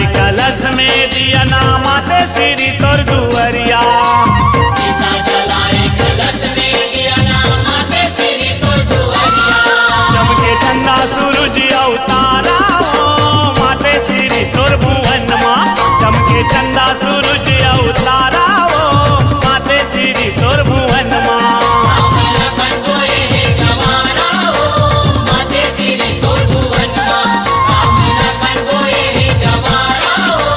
जलाई कलश में दिया ना माते श्री तोर दुवरिया। सीता जलाई कलश में दिया ना माते श्री तोर दुवरिया। चमके झंडा सूरज अवतारा हो माते श्री तोर भुवन माँ। चमके झंडा सूरज अवतारा हो माते श्री तोर भुवन माँ। राम लखन गोए हे जवारा हो माते श्री तोर भुवन माँ। राम लखन गोए हे जवारा हो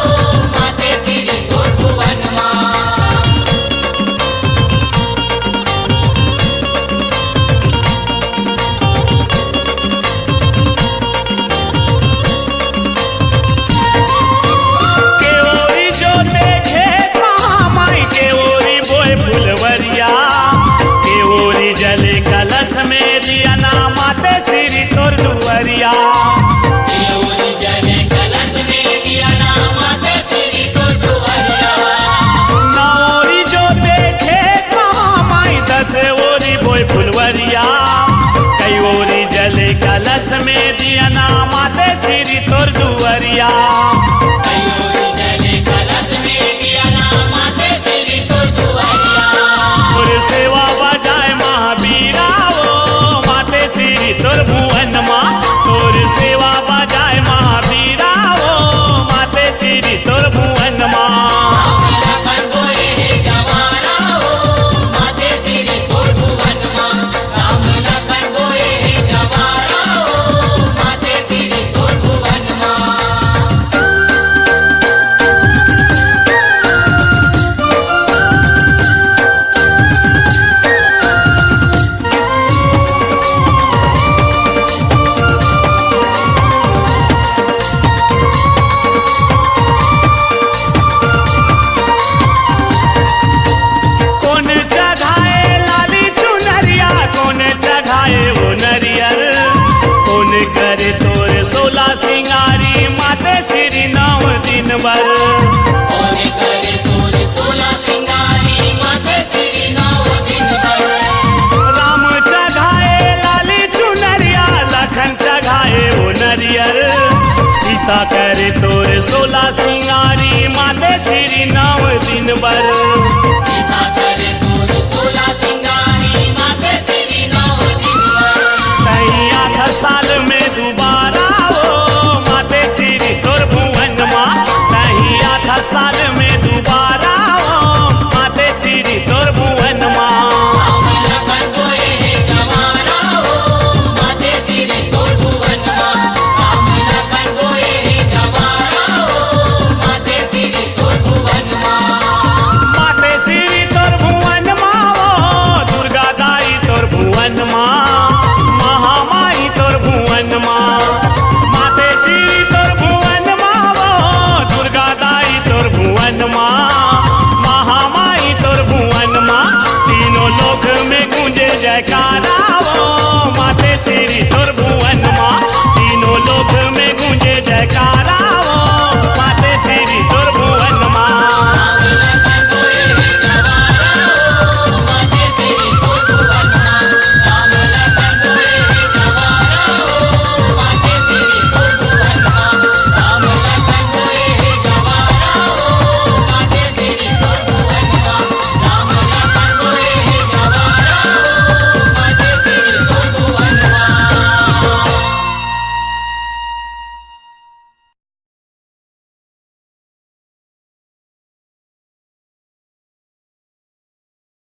माते श्री तोर भुवन माँ। केवरी जो देखे कहाँ माई केवरी बोए फुलवरिया। केवरी जले कलश में दिया ना माते श्री तोर दुवरिया। केवरी जले कलश में दिया ना माते श्री तोर दुवरिया। नौरी जो देखे कहाँ माई दस ओरी बोए फुलवरिया। कई ओरी जले कलश में दिया ना माते श्री तोर दुवरिया। केवरी जले कलश में दिया ना माते श्री तोर दुवरिया। तोर सेवा बजाए महावीरा ओ माते श्री तोर भुवन माँ। तोर सेवा बजाए महावीरा ओ माते श्री तोर भुवन माँ। राम लखन गोए हे जवारा हो माते श्री तोर भुवन माँ। राम लखन गोए हे जवारा हो माते श्री तोर भुवन माँ। कौन चढ़ाए लाली चुनरिया कौन चढ़ाए वो नरियर। कौन करे तोर सोला सिंगारी माते श्री नौ दिन भर। कौन करे तोर सोला सिंगारी माते श्री नौ दिन भर। राम चढ़ाए लाली चुनरिया लखन चढ़ाए वो नरियर। सीता करे तोर सोला सिंगारी माते श्री नौ दिन भर।